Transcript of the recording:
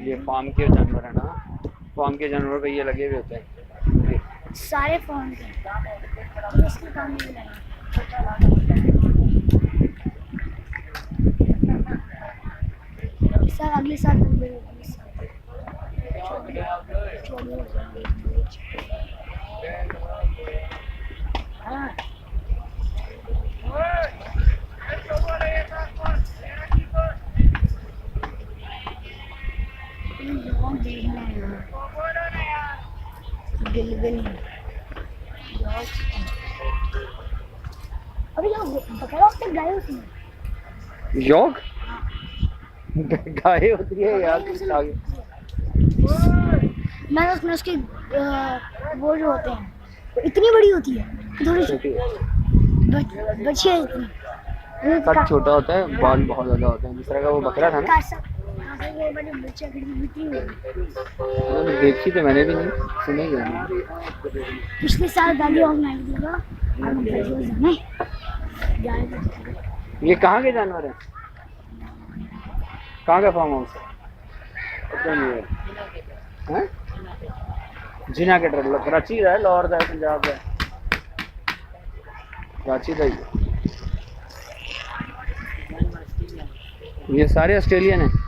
ये फार्म के जानवर है ना, फार्म के जानवर पे ये लगे हुए होते हैं सारे फार्म के इसके काम में लगे। सर अगले साल अभी बकरा से गाय होती है। योग गाय होती है यार कुछ आगे। मैंने उसमें उसके वो जो होते हैं तो इतनी बड़ी होती है, थोड़ी सी बच्चियाँ इतनी कट छोटा होता है, बाल बहुत ज्यादा होते हैं। जिस तरह का वो बकरा था ना, देखी तो मैंने भी नहीं, सुनी भी नहीं। पिछले साल दादी ऑर्गेनाइज होगा। ये कहाँ के जानवर हैं? कहाँ का फार्म हाउस है? जिना के ट्रेलर कराची है, लाहौर है, पंजाब है, कराची का ही। ये सारे ऑस्ट्रेलियन हैं।